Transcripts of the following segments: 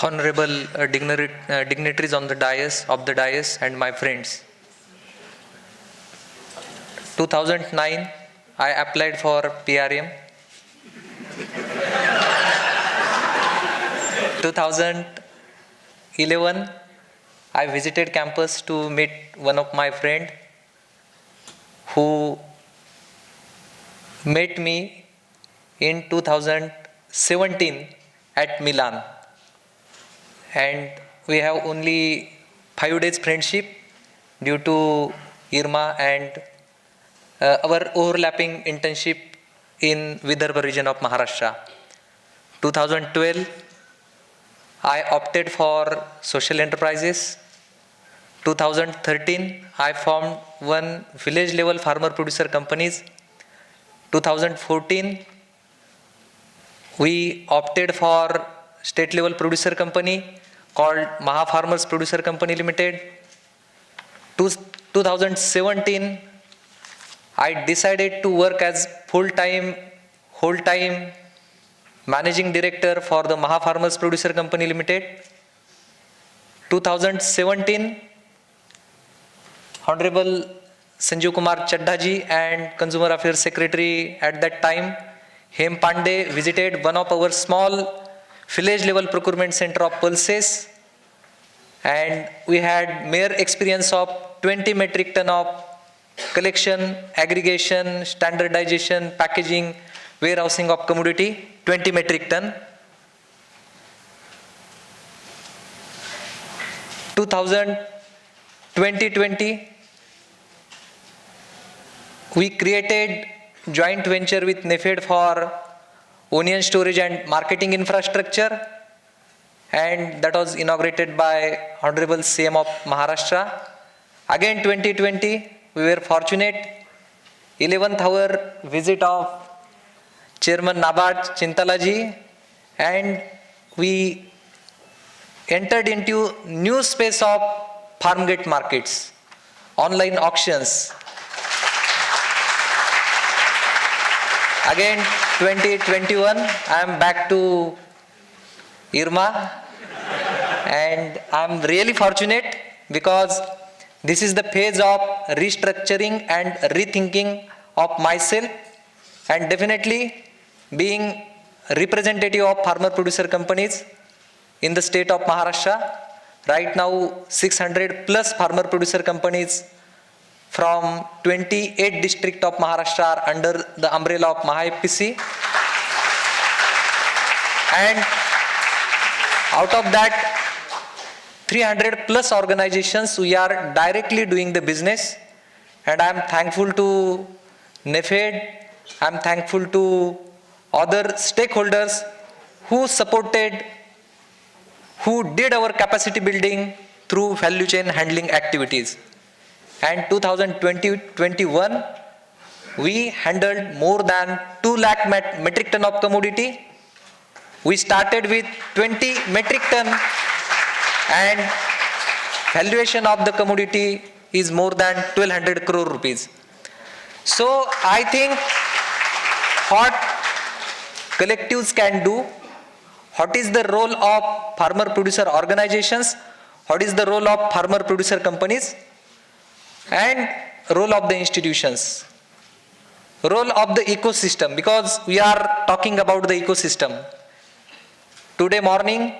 Honorable dignitaries on the dais and my friends. 2009, I applied for PRM. 2011, I visited campus to meet one of my friend who met me in 2017 at Milan. And we have only 5 days friendship due to Irma and our overlapping internship in Vidarbha region of Maharashtra. 2012, I opted for social enterprises. 2013, I formed one village level farmer producer companies. 2014, we opted for state level producer company called Maha Farmers Producer Company Limited. 2017, I decided to work as whole-time managing director for the Maha Farmers Producer Company Limited. 2017, Honorable Sanjeev Kumar Chadha ji and Consumer Affairs Secretary at that time, Hem Pandey, visited one of our small village level procurement center of pulses, and we had mere experience of 20 metric ton of collection, aggregation, standardization, packaging, warehousing of commodity, 20 metric ton. 2020, we created joint venture with NEFED for onion storage and marketing infrastructure, and that was inaugurated by Honorable CM of Maharashtra. Again 2020, we were fortunate, 11th hour visit of Chairman NABARD Chintalaji, and we entered into new space of farm gate markets, online auctions. Again 2021, I am back to Irma, and I am really fortunate because this is the phase of restructuring and rethinking of myself, and definitely being representative of farmer producer companies in the state of Maharashtra. Right now 600 plus farmer producer companies from 28 districts of Maharashtra are under the umbrella of Maha FPC. And out of that 300 plus organizations, we are directly doing the business, and I am thankful to NEFED, I am thankful to other stakeholders who supported, who did our capacity building through value chain handling activities. And 2020-21, we handled more than 2 lakh metric ton of commodity. We started with 20 metric ton, and valuation of the commodity is more than 1200 crore rupees. So I think what collectives can do, what is the role of farmer producer organizations, what is the role of farmer producer companies, and role of the institutions, role of the ecosystem, because we are talking about the ecosystem. Today morning,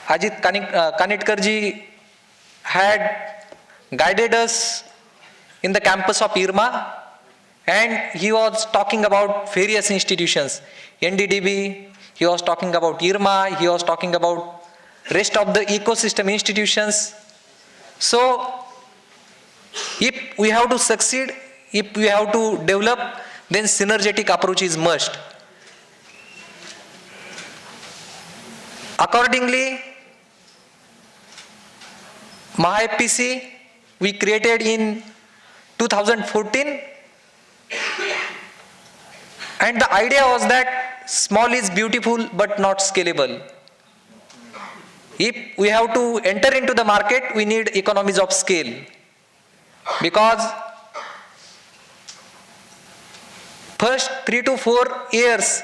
Ajit Kanitkar ji had guided us in the campus of Irma, and he was talking about various institutions, NDDB, he was talking about Irma, he was talking about rest of the ecosystem institutions. So if we have to succeed, if we have to develop, then synergetic approach is must. Accordingly, Maha FPC we created in 2014, and the idea was that small is beautiful but not scalable. If we have to enter into the market, we need economies of scale, because first 3 to 4 years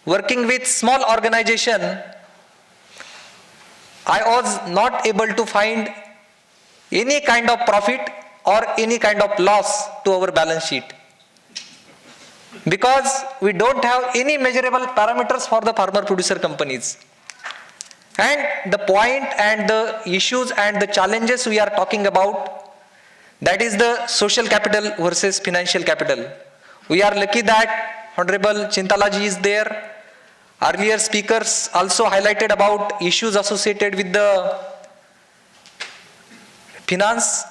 working with small organization, I was not able to find any kind of profit or any kind of loss to our balance sheet, because we don't have any measurable parameters for the farmer producer companies. And the point and the issues and the challenges we are talking about, that is the social capital versus financial capital. We are lucky that Honorable Chintalaji is there. Earlier speakers also highlighted about issues associated with the finance,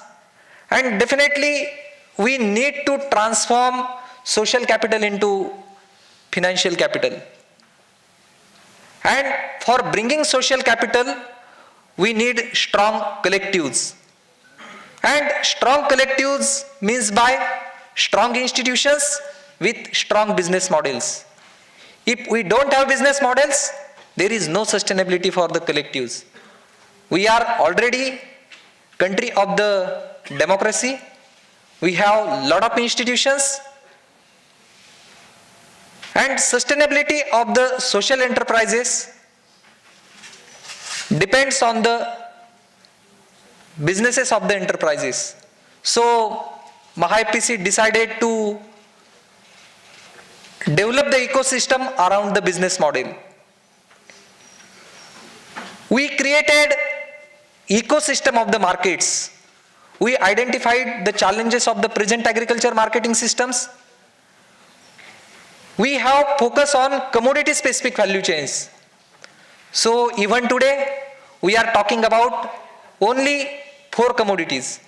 and definitely we need to transform social capital into financial capital. And for bringing social capital, we need strong collectives. And strong collectives means by strong institutions with strong business models. If we don't have business models, there is no sustainability for the collectives. We are already country of the democracy. We have lot of institutions, and sustainability of the social enterprises depends on the businesses of the enterprises. So MahaFPC decided to develop the ecosystem around the business model. We created ecosystem of the markets. We identified the challenges of the present agriculture marketing systems. We have focus on commodity specific value chains. So even today, we are talking about only 4 commodities: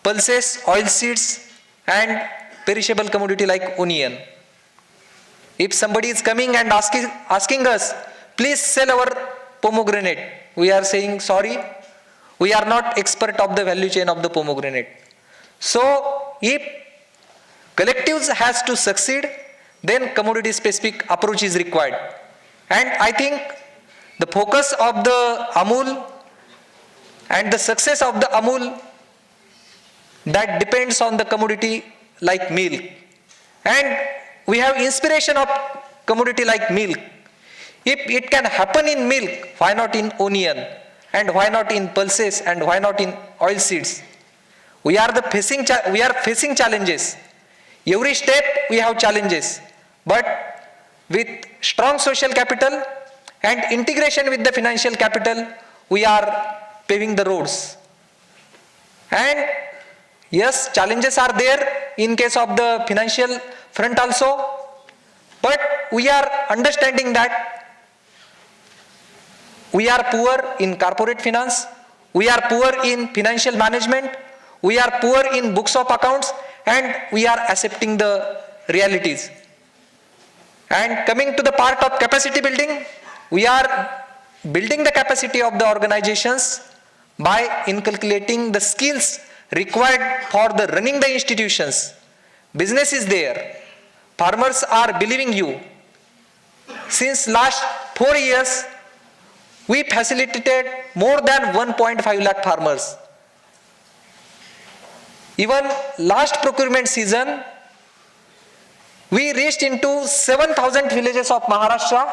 pulses, oilseeds, and perishable commodity like onion. If somebody is coming and asking us, please sell our pomegranate, we are saying, sorry, we are not expert of the value chain of the pomegranate. So if collectives has to succeed, then commodity specific approach is required. And I think the focus of the Amul and the success of the Amul, that depends on the commodity like milk. And we have inspiration of commodity like milk. If it can happen in milk, why not in onion? And why not in pulses? And why not in oil seeds? We are facing challenges. Every step we have challenges. But with strong social capital and integration with the financial capital, we are paving the roads. And yes, challenges are there in case of the financial front also, but we are understanding that we are poor in corporate finance, we are poor in financial management, we are poor in books of accounts, and we are accepting the realities. And coming to the part of capacity building, we are building the capacity of the organizations by inculcating the skills required for the running the institutions. Business is there. Farmers are believing you. Since last 4 years, we facilitated more than 1.5 lakh farmers. Even last procurement season, we reached into 7,000 villages of Maharashtra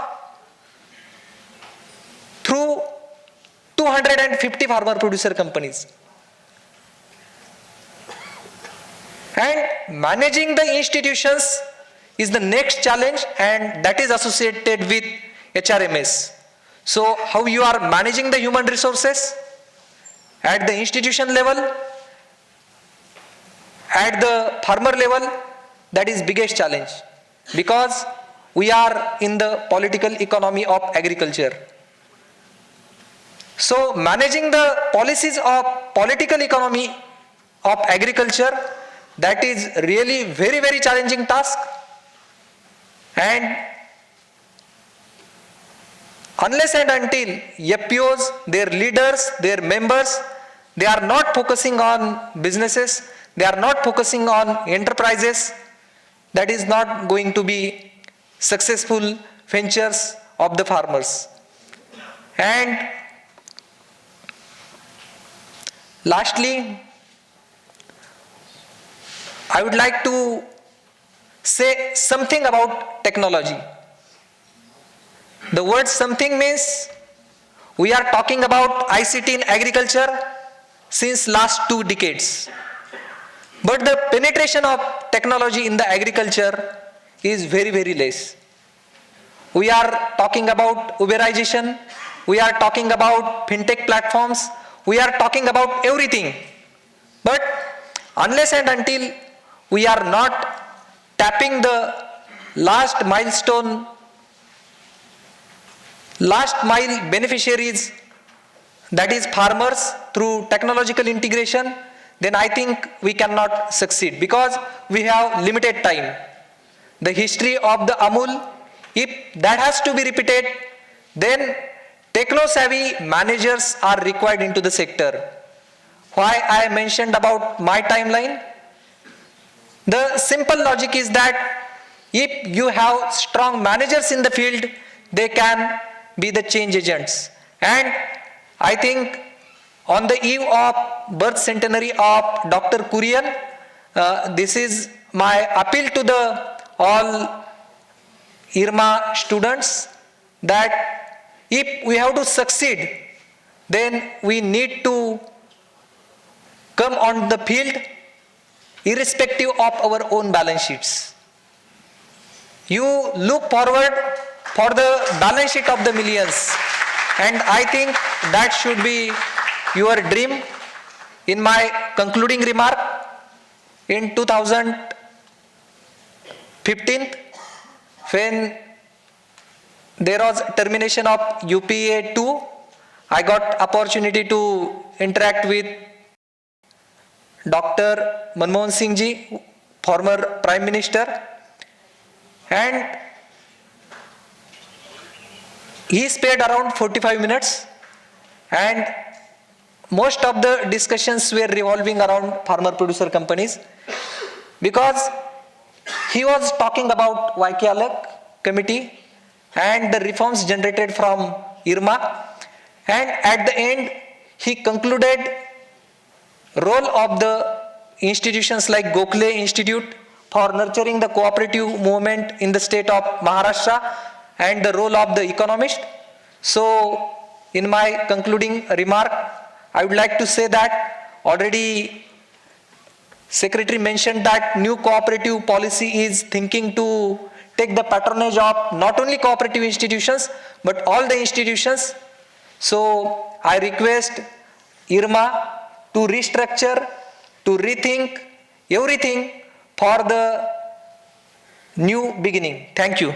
through 250 farmer producer companies. And managing the institutions is the next challenge, and that is associated with HRMS. So how you are managing the human resources at the institution level, at the farmer level, that is biggest challenge, because we are in the political economy of agriculture. So managing the policies of political economy of agriculture, that is really very, very challenging task. And unless and until FPOs, their leaders, their members, they are not focusing on businesses, they are not focusing on enterprises, that is not going to be successful ventures of the farmers. And lastly, I would like to say something about technology. The word something means We are talking about ICT in agriculture since last 2 decades. But the penetration of technology in the agriculture is very, very less. We are talking about Uberization, we are talking about fintech platforms, we are talking about everything. But unless and until we are not tapping the last milestone, last mile beneficiaries, that is farmers, through technological integration, then I think we cannot succeed because we have limited time. The history of the Amul, if that has to be repeated, then techno-savvy managers are required into the sector. Why I mentioned about my timeline? The simple logic is that if you have strong managers in the field, they can be the change agents. And I think on the eve of birth centenary of Dr. Kurian, this is my appeal to the all IRMA students that if we have to succeed, then we need to come on the field irrespective of our own balance sheets. You look forward for the balance sheet of the millions, and I think that should be your dream. In my concluding remark, in 2015, when there was termination of UPA 2, I got opportunity to interact with Dr. Manmohan Singh ji, former Prime Minister, and he spared around 45 minutes, and most of the discussions were revolving around farmer producer companies because he was talking about YK committee and the reforms generated from IRMA, and at the end he concluded role of the institutions like Gokhale Institute for nurturing the cooperative movement in the state of Maharashtra and the role of the economist. So in my concluding remark, I would like to say that already Secretary mentioned that new cooperative policy is thinking to take the patronage of not only cooperative institutions but all the institutions. So I request IRMA to restructure, to rethink everything for the new beginning. Thank you.